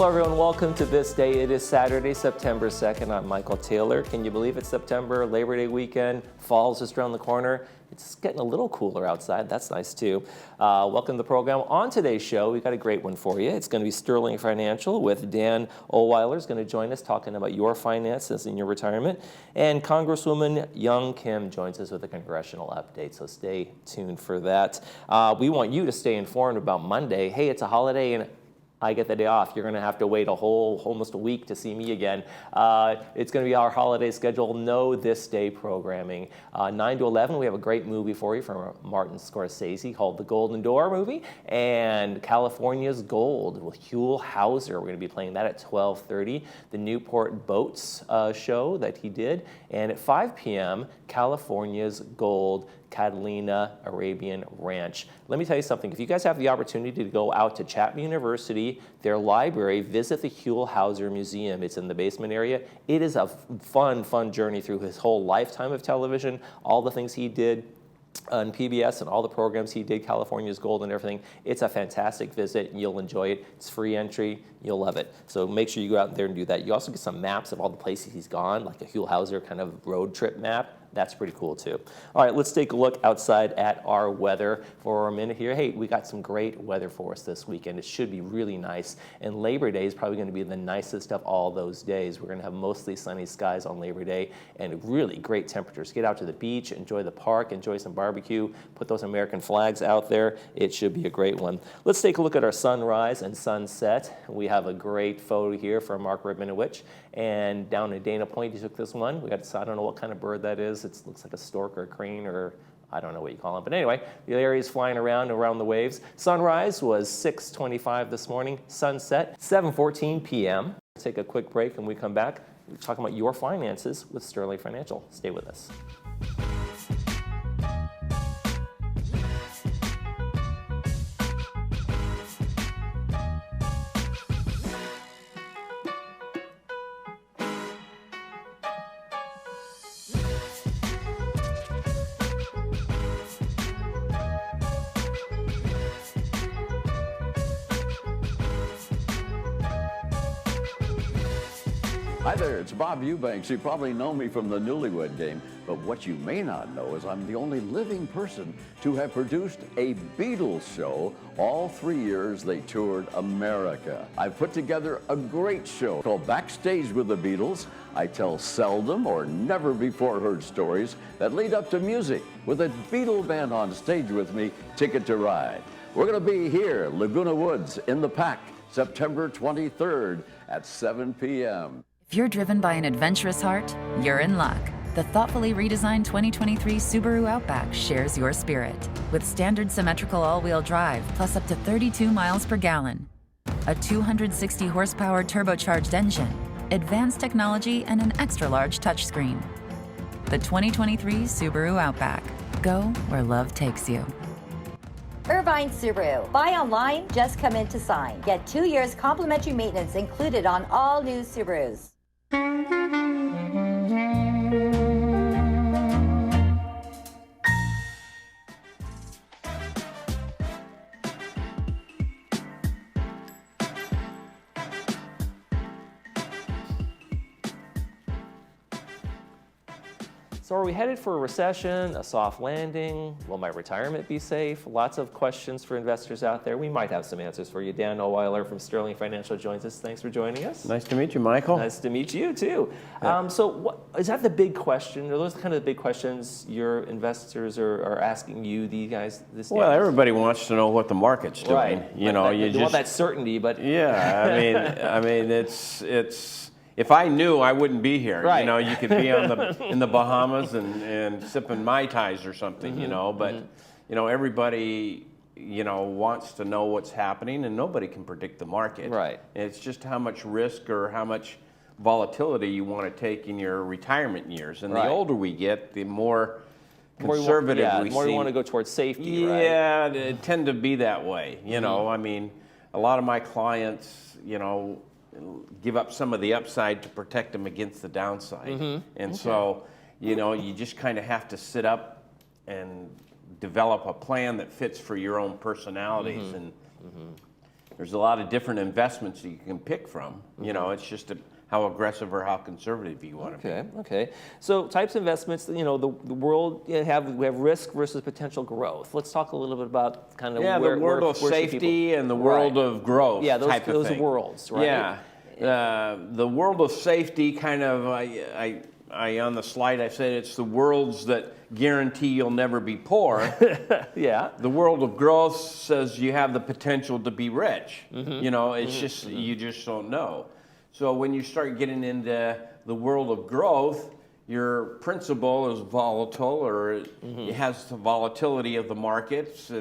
Hello everyone, welcome to This Day. It is Saturday, September 2nd. I'm Michael Taylor. Can you believe it's September, Labor Day weekend, fall's just around the corner. It's getting a little cooler outside, that's nice too. Welcome to the program. On today's show, we've got a great one for you. It's going to be Sterling Financial with Dan Ohlweiler is going to join us talking about your finances in your retirement. And Congresswoman Young Kim joins us with a congressional update, so stay tuned for that. We want you to stay informed about Monday. Hey, it's a holiday and I get the day off. You're going to have to wait almost a week to see me again. It's going to be our holiday schedule. No This Day programming. 9 to 11, we have a great movie for you from Martin Scorsese called The Golden Door movie, and California's Gold with Huell Hauser. We're going to be playing that at 12:30. The Newport Boats show that he did, and at 5 p.m., California's Gold, Catalina Arabian Ranch. Let me tell you something. If you guys have the opportunity to go out to Chapman University, their library, visit the Huell Hauser Museum. It's in the basement area. It is a fun journey through his whole lifetime of television, all the things he did on PBS and all the programs he did, California's Gold and everything. It's a fantastic visit. You'll enjoy it. It's free entry. You'll love it. So make sure you go out there and do that. You also get some maps of all the places he's gone, like a Huell Hauser kind of road trip map. That's pretty cool too. All right, let's take a look outside at our weather for a minute here. Hey, we got some great weather for us this weekend. It should be really nice. And Labor Day is probably going to be the nicest of all those days. We're going to have mostly sunny skies on Labor Day and really great temperatures. Get out to the beach, enjoy the park, enjoy some barbecue, put those American flags out there. It should be a great one. Let's take a look at our sunrise and sunset. We have a great photo here from Mark Rabinowitz. And down in Dana Point, he took this one. We got, I don't know what kind of bird that is. It looks like a stork or a crane, or I don't know what you call it. But anyway, the area is flying around the waves. Sunrise was 6:25 this morning. Sunset, 7:14 p.m. Take a quick break, and we come back. We're talking about your finances with Sterling Financial. Stay with us. Hi there, it's Bob Eubanks. You probably know me from the Newlywed Game, but what you may not know is I'm the only living person to have produced a Beatles show all 3 years they toured America. I've put together a great show called Backstage with the Beatles. I tell seldom or never before heard stories that lead up to music with a Beatle band on stage with me, Ticket to Ride. We're going to be here, Laguna Woods, in the Pack, September 23rd at 7 p.m. If you're driven by an adventurous heart, you're in luck. The thoughtfully redesigned 2023 Subaru Outback shares your spirit. With standard symmetrical all-wheel drive plus up to 32 miles per gallon, a 260 horsepower turbocharged engine, advanced technology, and an extra-large touchscreen. The 2023 Subaru Outback. Go where love takes you. Irvine Subaru. Buy online, just come in to sign. Get 2 years complimentary maintenance included on all new Subarus. So are we headed for a recession, a soft landing? Will my retirement be safe? Lots of questions for investors out there. We might have some answers for you. Dan Ohlweiler from Sterling Financial joins us. Thanks for joining us. Nice to meet you, Michael. Nice to meet you, too. So is that the big question? Are those kind of the big questions your investors are asking you, these guys, this day? Well, everybody wants to know what the market's doing. Right. You know, you want that certainty, but... Yeah, I mean, it's... If I knew, I wouldn't be here. Right. You know, you could be on in the Bahamas and sipping Mai Tais or something, you know, but, you know, everybody, you know, wants to know what's happening, and nobody can predict the market. Right. It's just how much risk or how much volatility you want to take in your retirement years. And the older we get, the more conservative we seem. The more you want to go towards safety, right? Yeah, they tend to be that way. You know, I mean, a lot of my clients, you know, give up some of the upside to protect them against the downside. And so, you know, you just kind of have to sit up and develop a plan that fits for your own personalities. And there's a lot of different investments you can pick from. You know, it's just how aggressive or how conservative you want to be. Okay. So types of investments, you know, the world, we have risk versus potential growth. Let's talk a little bit about kind of Yeah, the world of safety and the world of growth. Yeah, type of those thing. worlds, right? Yeah. The world of safety kind of, I on the slide I said it's the worlds that guarantee you'll never be poor. Yeah. The world of growth says you have the potential to be rich. You know, it's just, you just don't know. So when you start getting into the world of growth, your principal is volatile, or it has the volatility of the markets,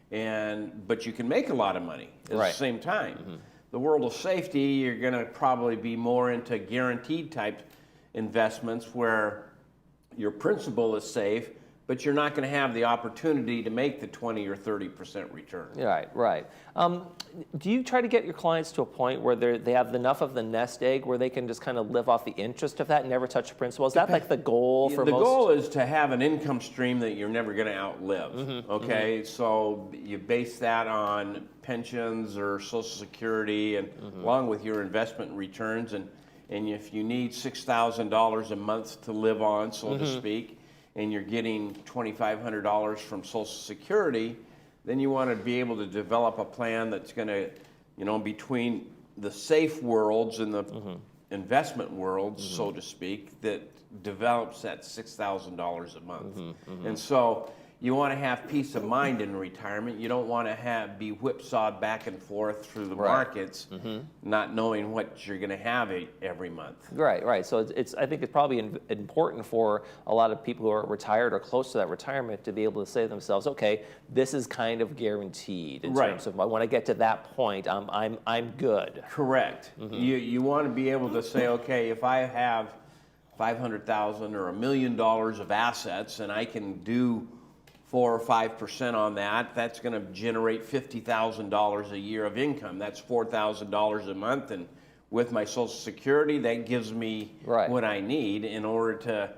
but you can make a lot of money at the same time. The world of safety, you're going to probably be more into guaranteed type investments where your principal is safe, but you're not going to have the opportunity to make the 20 or 30% return. Right. Do you try to get your clients to a point where they have enough of the nest egg where they can just kind of live off the interest of that and never touch the principal? Is that like the goal for most? The goal is to have an income stream that you're never going to outlive. Okay, so you base that on pensions or Social Security, and along with your investment returns, and if you need $6,000 a month to live on, so to speak, and you're getting $2,500 from Social Security, then you want to be able to develop a plan that's going to, you know, between the safe worlds and the investment worlds, so to speak, that develops that $6,000 a month. And so you want to have peace of mind in retirement. You don't want to be whipsawed back and forth through the markets, not knowing what you're going to have every month. Right. So I think it's probably important for a lot of people who are retired or close to that retirement to be able to say to themselves, okay, this is kind of guaranteed in terms of when I get to that point, I'm good. Correct. You want to be able to say, okay, if I have $500,000 or $1 million of assets and I can do 4 or 5% on that, that's going to generate $50,000 a year of income. That's $4,000 a month, and with my Social Security, that gives me what I need in order to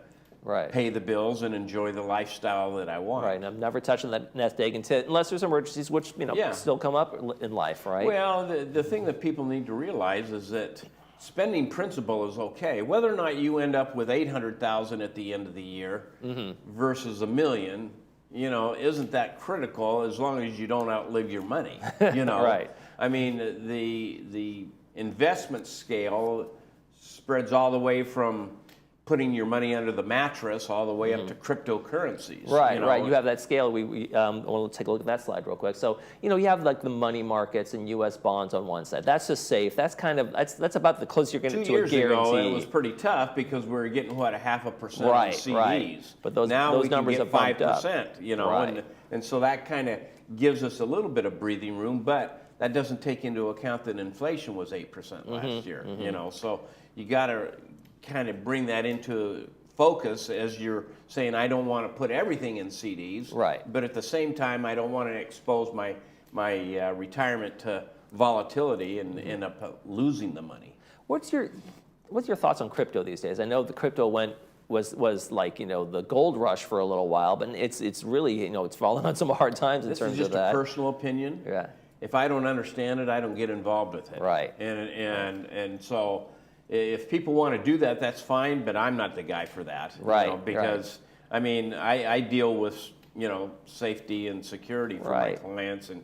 pay the bills and enjoy the lifestyle that I want. Right, and I'm never touching that nest egg unless there's emergencies, which still come up in life, right? Well, the thing that people need to realize is that spending principal is okay. Whether or not you end up with $800,000 at the end of the year versus $1 million, you know, isn't that critical as long as you don't outlive your money, you know? I mean, the investment scale spreads all the way from putting your money under the mattress all the way up to cryptocurrencies. Right. You have that scale. We'll take a look at that slide real quick. So, you know, you have like the money markets and U.S. bonds on one side. That's just safe. That's kind of that's about the closest you're going to a guarantee. 2 years ago, it was pretty tough because we were getting what, 0.5% on CDs. Right. But those numbers have bumped up. 5%. You know, and so that kind of gives us a little bit of breathing room, but that doesn't take into account that inflation was 8% last year. You know, so you got to kind of bring that into focus as you're saying, I don't want to put everything in CDs, but at the same time, I don't want to expose my retirement to volatility and end up losing the money. What's your thoughts on crypto these days? I know the crypto was like, you know, the gold rush for a little while, but it's really, you know, it's fallen on some hard times in terms of that. This is just a personal opinion. If I don't understand it, I don't get involved with it. And so if people want to do that, that's fine, but I'm not the guy for that. You know, because I mean, I deal with, you know, safety and security for my clients, and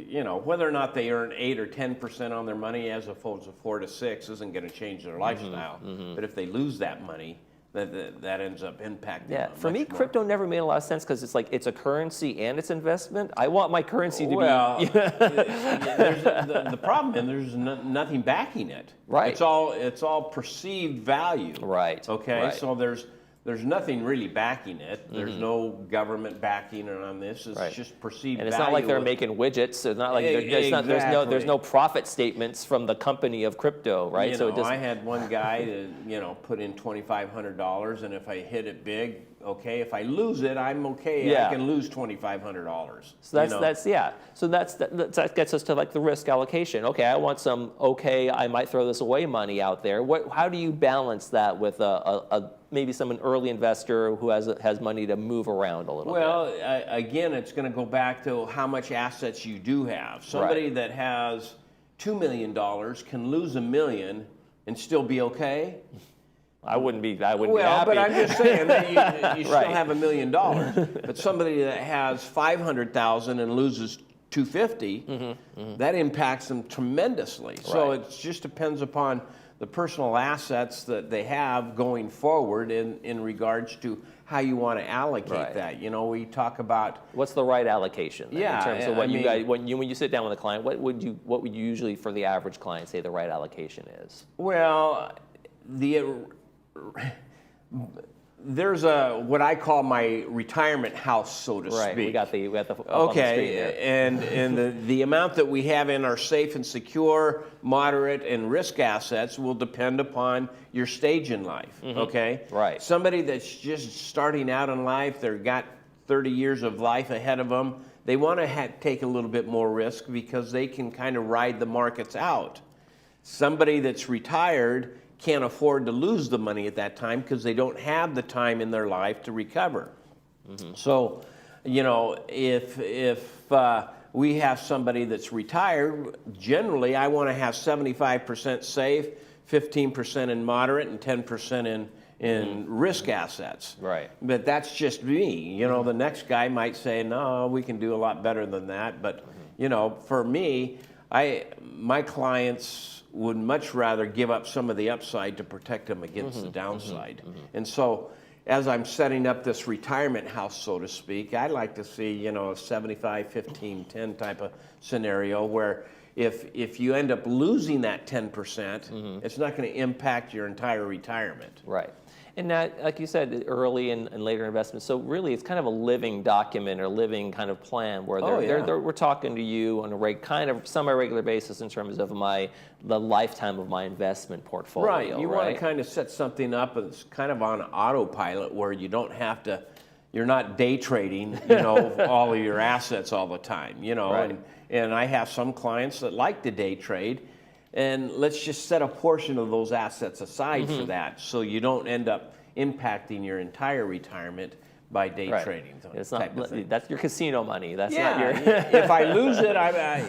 you know, whether or not they earn 8 or 10% on their money as opposed to 4 to 6 isn't going to change their lifestyle. But if they lose that money, that ends up impacting them. For me, crypto never made a lot of sense because it's like it's a currency and it's investment. I want my currency to be. The problem is there's nothing backing it. It's all perceived value. Okay. So there's nothing really backing it. There's no government backing it on this. It's just perceived value. And it's not like they're making widgets. It's not like there's no profit statements from the company of crypto, right? You know, I had one guy that, you know, put in $2,500, and if I hit it big, okay. If I lose it, I'm okay. I can lose $2,500. So that gets us to like the risk allocation. Okay, I want some. Okay, I might throw this away money out there. How do you balance that with a maybe an early investor who has money to move around a little bit? Well, again, it's going to go back to how much assets you do have. Somebody that has $2 million can lose $1 million and still be okay. I wouldn't be happy. Well, but I'm just saying that you still have $1 million. But somebody that has $500,000 and loses $250, that impacts them tremendously. So it just depends upon the personal assets that they have going forward in regards to how you want to allocate that. You know, we talk about what's the right allocation then, Yeah, in terms of what I you mean- guys when you sit down with a client, what would you usually for the average client say the right allocation is? Well, there's what I call my retirement house, so to speak. We got the up on the screen here. and the amount that we have in our safe and secure, moderate, and risk assets will depend upon your stage in life. Okay, Right. Somebody that's just starting out in life, they've got 30 years of life ahead of them. They want to take a little bit more risk because they can kind of ride the markets out. Somebody that's retired can't afford to lose the money at that time because they don't have the time in their life to recover. So, you know, if we have somebody that's retired, generally I want to have 75% safe, 15% in moderate, and 10% in risk assets. Right. But that's just me. You know, the next guy might say, no, we can do a lot better than that. But, you know, for me, my clients would much rather give up some of the upside to protect them against the downside. And so as I'm setting up this retirement house, so to speak, I'd like to see, you know, a 75, 15, 10 type of scenario where if you end up losing that 10%, it's not going to impact your entire retirement. Right. And that, like you said, early and later investments. So really, it's kind of a living document or living kind of plan where we're talking to you on a kind of semi-regular basis in terms of the lifetime of my investment portfolio. Right. You want to kind of set something up that's kind of on autopilot where you don't have to. You're not day trading, you know, all of your assets all the time, you know. Right. And I have some clients that like to day trade. And let's just set a portion of those assets aside for that, so you don't end up impacting your entire retirement by day trading. It's not that's your casino money. That's yeah, not your. if I lose it,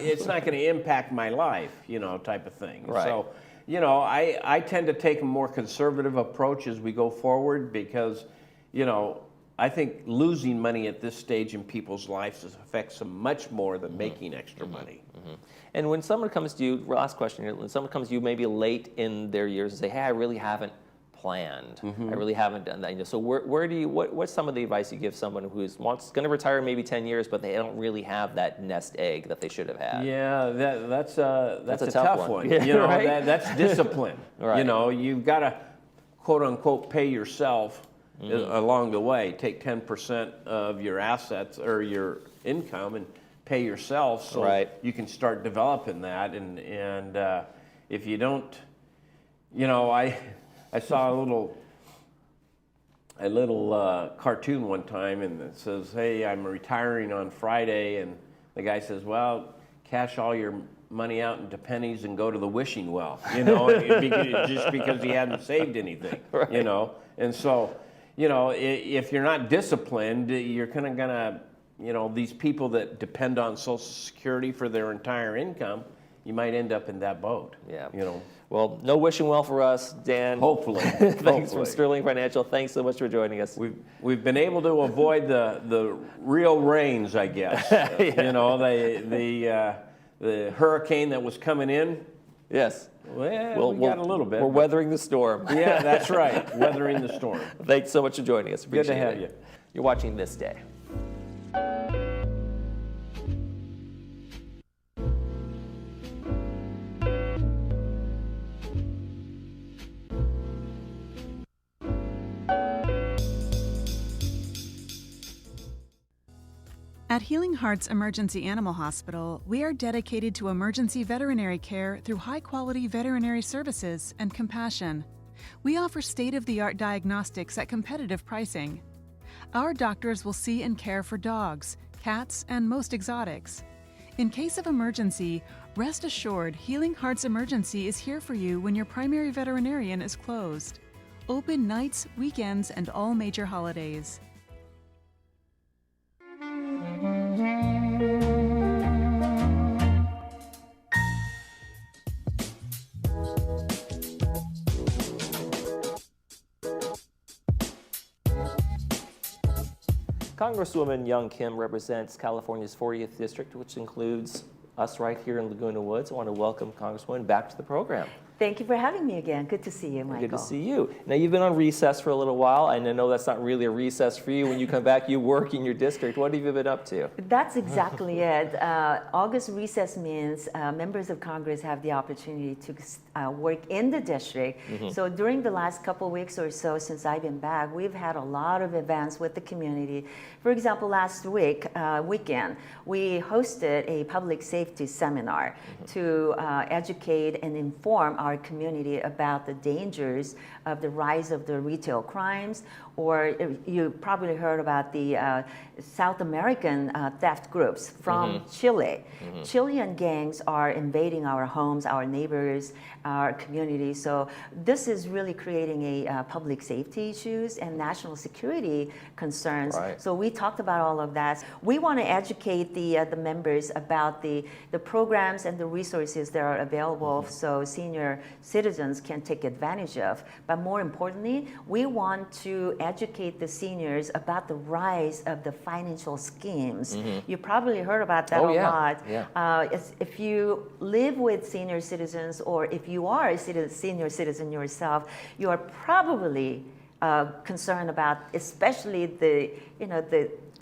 it's not going to impact my life, you know, type of thing. Right. So, you know, I tend to take a more conservative approach as we go forward because, you know, I think losing money at this stage in people's lives affects them much more than making extra money. And when someone comes to you, last question here, when someone comes to you maybe late in their years and say, hey, I really haven't planned. I really haven't done that. You know, so what's some of the advice you give someone who's going to retire maybe 10 years, but they don't really have that nest egg that they should have had? Yeah, that's a tough one. Yeah, you know, right? that's discipline. Right. You know, you've got to, quote unquote, pay yourself along the way. Take 10% of your assets or your income and pay yourself so you can start developing that. And if you don't, you know, I saw a little cartoon one time, and it says, hey, I'm retiring on Friday, and the guy says, well, cash all your money out into pennies and go to the wishing well, you know, just because he hadn't saved anything, you know. And so, you know, if you're not disciplined, you're kind of gonna, you know, these people that depend on Social Security for their entire income, you might end up in that boat. Yeah. You know. Well, no wishing well for us, Dan. Hopefully. Thanks from Sterling Financial. Thanks so much for joining us. We've been able to avoid the real rains, I guess. You know, the hurricane that was coming in. Yes. Well, we got a little bit. We're weathering the storm. Yeah, that's right. Weathering the storm. Thanks so much for joining us. Good to Appreciate have it. you. You're watching This Day. At Healing Hearts Emergency Animal Hospital, we are dedicated to emergency veterinary care through high-quality veterinary services and compassion. We offer state-of-the-art diagnostics at competitive pricing. Our doctors will see and care for dogs, cats, and most exotics. In case of emergency, rest assured Healing Hearts Emergency is here for you when your primary veterinarian is closed. Open nights, weekends, and all major holidays. Congresswoman Young Kim represents California's 40th District, which includes us right here in Laguna Woods. I want to welcome Congresswoman back to the program. Thank you for having me again. Good to see you, Michael. Good to see you. Now, you've been on recess for a little while, and I know that's not really a recess for you. When you come back, you work in your district. What have you been up to? That's exactly it. August recess means members of Congress have the opportunity to work in the district. So during the last couple weeks or so since I've been back, we've had a lot of events with the community. For example, last weekend, we hosted a public safety seminar to educate and inform our community about the dangers of the rise of the retail crimes, or you probably heard about the South American theft groups from Chile. Chilean gangs are invading our homes, our neighbors, our community. So this is really creating a public safety issues and national security concerns. Right. So we talked about all of that. We want to educate the members about the programs and the resources that are available so senior citizens can take advantage of. But more importantly, we want to educate the seniors about the rise of the financial schemes. You probably heard about that a lot. Yeah. If you live with senior citizens, or if you are a senior citizen yourself, you are probably concerned about, especially the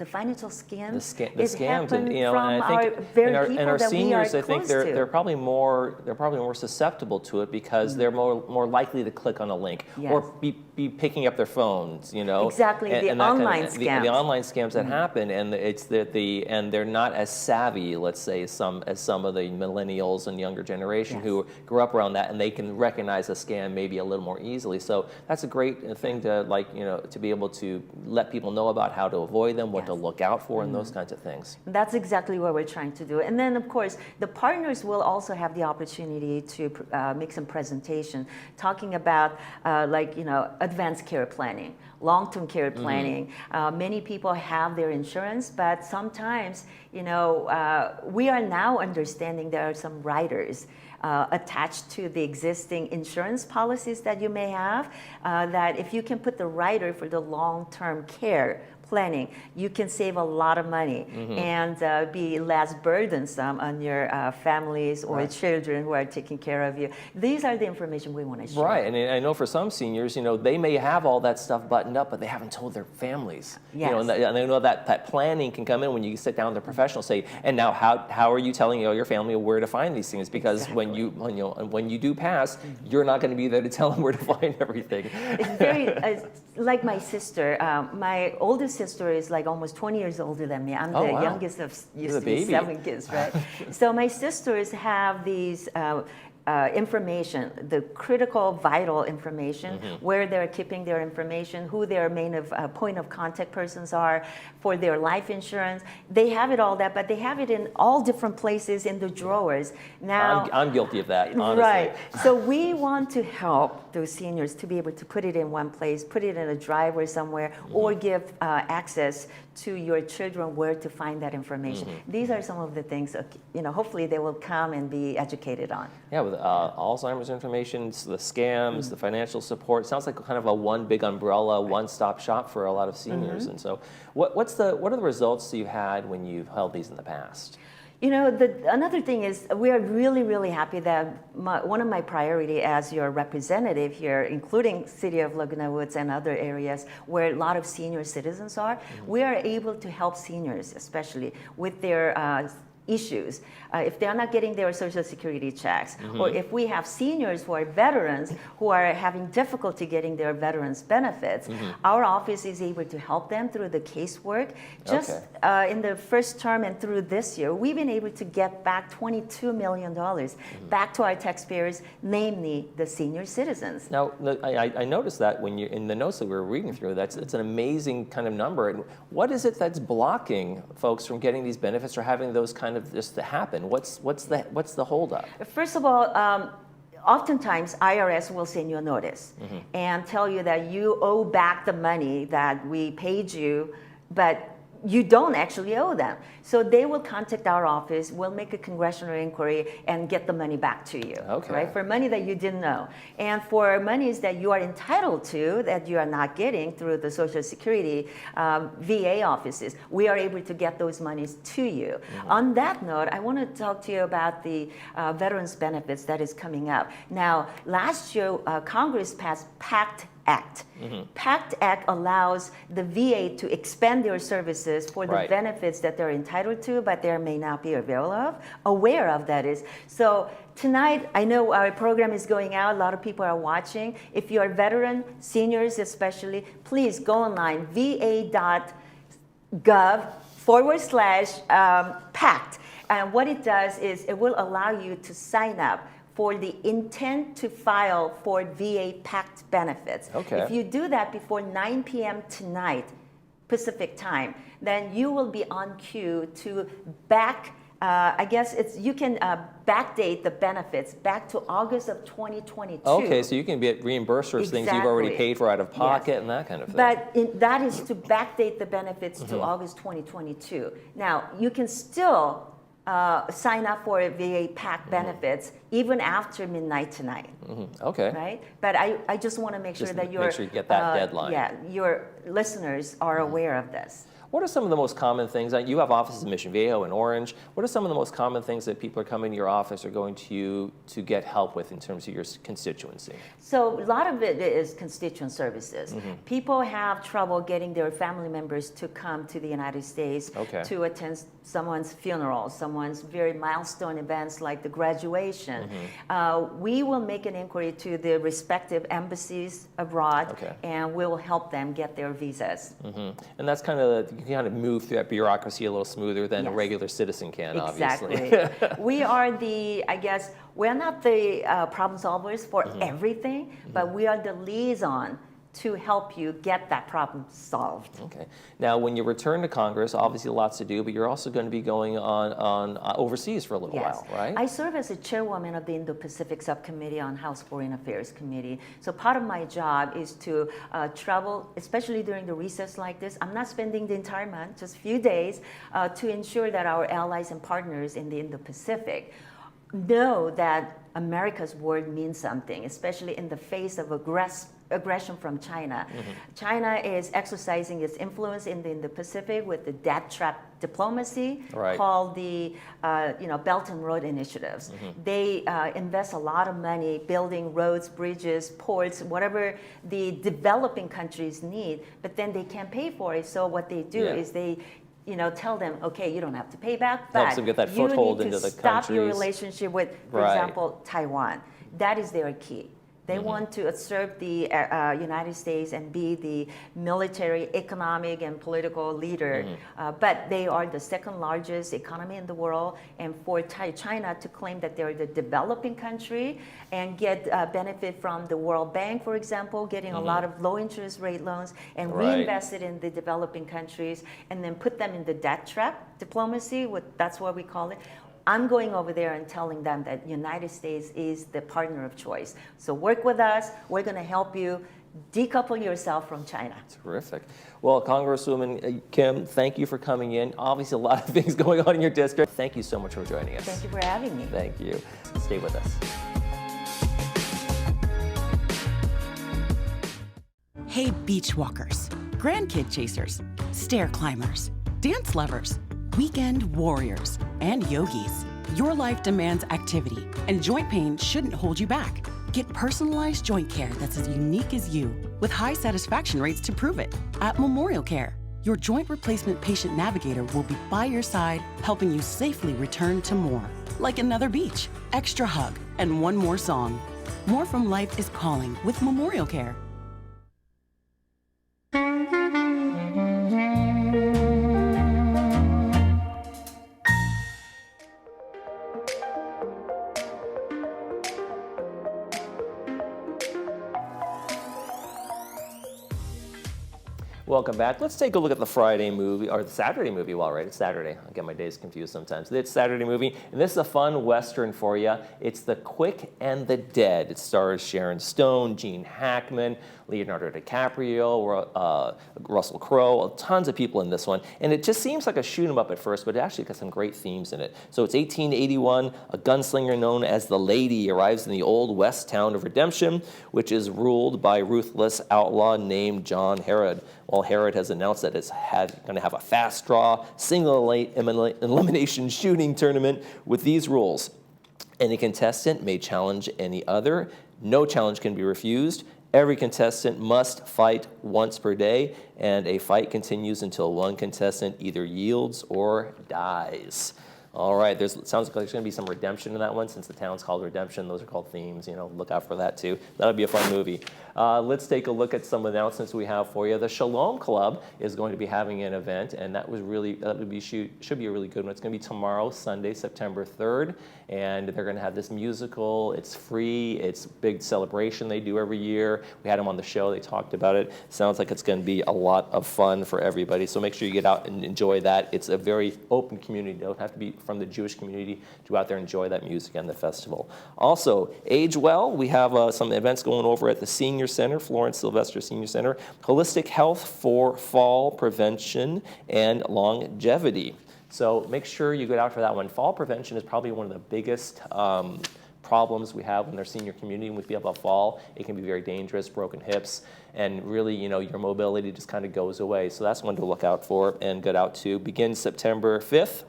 financial scams. The scams, and from I think our seniors, I think close to. they're probably more susceptible to it because they're more likely to click on a link or be picking up their phones, Exactly, the online scams. The online scams that happen, and and they're not as savvy, let's say, as some of the millennials and younger generation who grew up around that, and they can recognize a scam maybe a little more easily. So that's a great thing to to be able to let people know about how to avoid them, what to look out for, and those kinds of things. That's exactly what we're trying to do. And then, of course, the partners will also have the opportunity to make some presentation talking about, advanced care planning, long-term care planning. Many people have their insurance, but sometimes, we are now understanding there are some riders attached to the existing insurance policies that you may have, that if you can put the rider for the long-term care planning, you can save a lot of money and be less burdensome on your families or children who are taking care of you. These are the information we want to share. Right, and I know for some seniors, they may have all that stuff buttoned up, but they haven't told their families. Yes. And I know that planning can come in when you sit down with a professional, say, and now how are you telling your family where to find these things? Because when you do pass, you're not going to be there to tell them where to find everything. It's very like my sister. My oldest sister is like almost 20 years older than me. I'm the youngest of used to be 7 kids, right? So my sisters have these information, the critical, vital information, where they're keeping their information, who their main point of contact persons are for their life insurance. They have it all that, but they have it in all different places in the drawers. Now, I'm guilty of that, honestly. Right. So we want to help those seniors to be able to put it in one place, put it in a drive or somewhere, or give access to your children where to find that information. These are some of the things, hopefully they will come and be educated on. Yeah, with Alzheimer's information, the scams, the financial support. It sounds like kind of a one big umbrella, one-stop shop for a lot of seniors. And so what are the results you've had when you've held these in the past? Another thing is we are really, really happy that one of my priority as your representative here, including City of Laguna Woods and other areas where a lot of senior citizens are, we are able to help seniors, especially with their issues. If they're not getting their Social Security checks, or if we have seniors who are veterans who are having difficulty getting their veterans benefits, our office is able to help them through the casework. Just in the first term and through this year, we've been able to get back $22 million back to our taxpayers, namely the senior citizens. Now, I noticed that when you in the notes that we were reading through, it's an amazing kind of number. And what is it that's blocking folks from getting these benefits or having those kind of just to happen? What's the holdup? First of all, oftentimes IRS will send you a notice and tell you that you owe back the money that we paid you, but you don't actually owe them. So they will contact our office, we'll make a congressional inquiry and get the money back to you, right? For money that you didn't owe. And for monies that you are entitled to that you are not getting through the Social Security VA offices, we are able to get those monies to you. On that note, I want to talk to you about the veterans benefits that is coming up. Now, last year, Congress passed PACT Act. PACT Act allows the VA to expand their services for the benefits that they're entitled to, but they may not be aware of that is. So tonight, I know our program is going out, a lot of people are watching. If you're a veteran, seniors especially, please go online, va.gov/PACT. And what it does is it will allow you to sign up for the intent to file for VA PACT benefits. If you do that before 9 p.m. tonight, Pacific time, then you will be on cue to you can backdate the benefits back to August of 2022. Okay, so you can get reimbursed for things you've already paid for out of pocket and that kind of thing. But that is to backdate the benefits to August 2022. Now, you can still sign up for VA PAC benefits even after midnight tonight. Okay. Right? But I just want to make sure that make sure you get that deadline. Your listeners are aware of this. What are some of the most common things? You have offices in Mission Viejo and Orange. What are some of the most common things that people are coming to your office or going to you to get help with in terms of your constituency? So a lot of it is constituent services. People have trouble getting their family members to come to the United States to attend someone's funeral, someone's very milestone events like the graduation. We will make an inquiry to the respective embassies abroad and we'll help them get their visas. And that's you can kind of move through that bureaucracy a little smoother than a regular citizen can, obviously. Exactly. We are we're not the problem solvers for everything, but we are the liaison to help you get that problem solved. Okay. Now, when you return to Congress, obviously lots to do, but you're also going to be going on overseas for a little while, right? I serve as the chairwoman of the Indo-Pacific Subcommittee on House Foreign Affairs Committee. So part of my job is to travel, especially during the recess like this. I'm not spending the entire month, just a few days, to ensure that our allies and partners in the Indo-Pacific know that America's word means something, especially in the face of aggression from China. China is exercising its influence in the Pacific with the death trap diplomacy called the Belt and Road Initiatives. They invest a lot of money building roads, bridges, ports, whatever the developing countries need, but then they can't pay for it. So what they do is they tell them, okay, you don't have to pay back, but helps them get that foothold you need into to the stop your countries. relationship with, for example, Taiwan. That is their key. They want to assert the United States and be the military, economic, and political leader. But they are the second largest economy in the world. And for China to claim that they're the developing country and get benefit from the World Bank, for example, getting a lot of low interest rate loans and reinvest it in the developing countries and then put them in the debt trap diplomacy, that's what we call it. I'm going over there and telling them that United States is the partner of choice. So work with us. We're going to help you decouple yourself from China. Terrific. Well, Congresswoman Kim, thank you for coming in. Obviously, a lot of things going on in your district. Thank you so much for joining us. Thank you for having me. Thank you. Stay with us. Hey, beach walkers, grandkid chasers, stair climbers, dance lovers, weekend warriors, and yogis. Your life demands activity, and joint pain shouldn't hold you back. Get personalized joint care that's as unique as you, with high satisfaction rates to prove it. At Memorial Care, your joint replacement patient navigator will be by your side, helping you safely return to more. Like another beach, extra hug, and one more song. More from life is calling with Memorial Care. Welcome back. Let's take a look at the Friday movie, or the Saturday movie. Well, right, it's Saturday. I get my days confused sometimes. It's Saturday movie, and this is a fun Western for you. It's The Quick and the Dead. It stars Sharon Stone, Gene Hackman, Leonardo DiCaprio, Russell Crowe, tons of people in this one. And it just seems like a shoot 'em up at first, but it actually got some great themes in it. So it's 1881. A gunslinger known as the Lady arrives in the old west town of Redemption, which is ruled by a ruthless outlaw named John Herod. Well, Herod has announced that it's going to have a fast draw, single elimination shooting tournament with these rules. Any contestant may challenge any other. No challenge can be refused. Every contestant must fight once per day, and a fight continues until one contestant either yields or dies. All right, sounds like there's going to be some redemption in that one, since the town's called Redemption. Those are called themes. Look out for that too. That'll be a fun movie. Let's take a look at some announcements we have for you. The Shalom Club is going to be having an event, and should be a really good one. It's going to be tomorrow, Sunday, September 3rd, and they're going to have this musical. It's free. It's a big celebration they do every year. We had them on the show. They talked about it. Sounds like it's going to be a lot of fun for everybody. So make sure you get out and enjoy that. It's a very open community. You don't have to be from the Jewish community to go out there and enjoy that music and the festival. Also, Age Well, we have some events going over at the Senior Center, Florence Sylvester Senior Center, Holistic Health for Fall Prevention and Longevity. So make sure you get out for that one. Fall prevention is probably one of the biggest problems we have in our senior community. When people fall, it can be very dangerous, broken hips, and really, your mobility just kind of goes away. So that's one to look out for and get out to. Begins September 5th.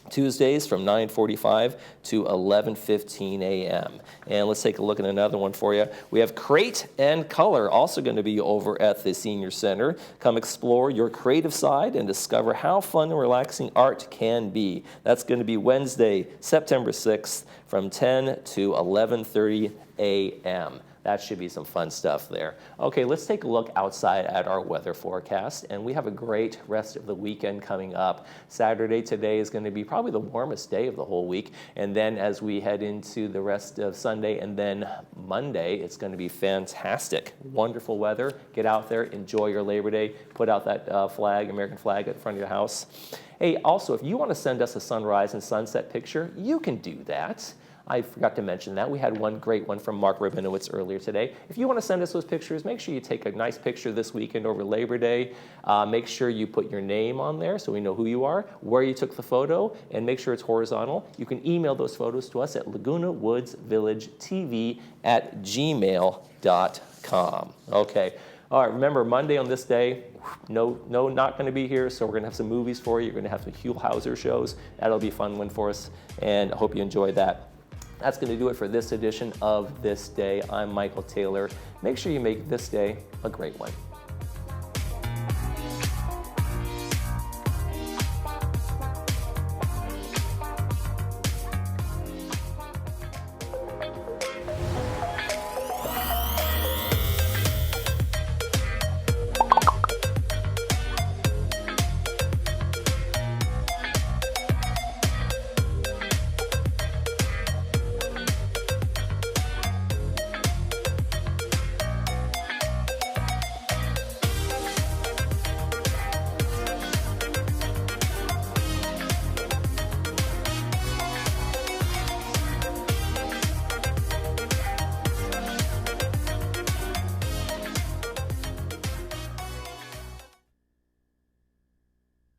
Tuesdays from 9:45 to 11:15 a.m. And let's take a look at another one for you. We have Crate and Color, also going to be over at the Senior Center. Come explore your creative side and discover how fun and relaxing art can be. That's going to be Wednesday, September 6th from 10 to 11:30 a.m. That should be some fun stuff there. Okay, let's take a look outside at our weather forecast, and we have a great rest of the weekend coming up. Saturday today is going to be probably the warmest day of the whole week, and then as we head into the rest of Sunday and then Monday, it's going to be fantastic. Wonderful weather. Get out there, enjoy your Labor Day, put out that American flag at the front of your house. Hey, also, if you want to send us a sunrise and sunset picture, you can do that. I forgot to mention that. We had one great one from Mark Rabinowitz earlier today. If you want to send us those pictures, make sure you take a nice picture this weekend over Labor Day. Make sure you put your name on there so we know who you are, where you took the photo, and make sure it's horizontal. You can email those photos to us at lagunawoodsvillagetv@gmail.com. Okay. All right, remember, Monday on this day, no, not going to be here, so we're going to have some movies for you. You're going to have some Hugh Hauser shows. That'll be a fun one for us, and I hope you enjoy that. That's going to do it for this edition of This Day. I'm Michael Taylor. Make sure you make this day a great one.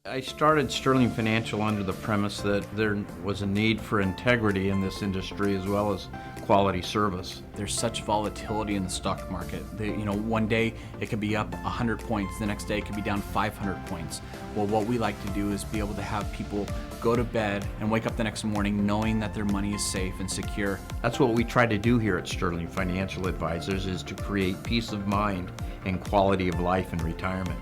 I started Sterling Financial under the premise that there was a need for integrity in this industry as well as quality service. There's such volatility in the stock market. One day it could be up 100 points, the next day it could be down 500 points. Well, what we like to do is be able to have people go to bed and wake up the next morning knowing that their money is safe and secure. That's what we try to do here at Sterling Financial Advisors, is to create peace of mind and quality of life in retirement.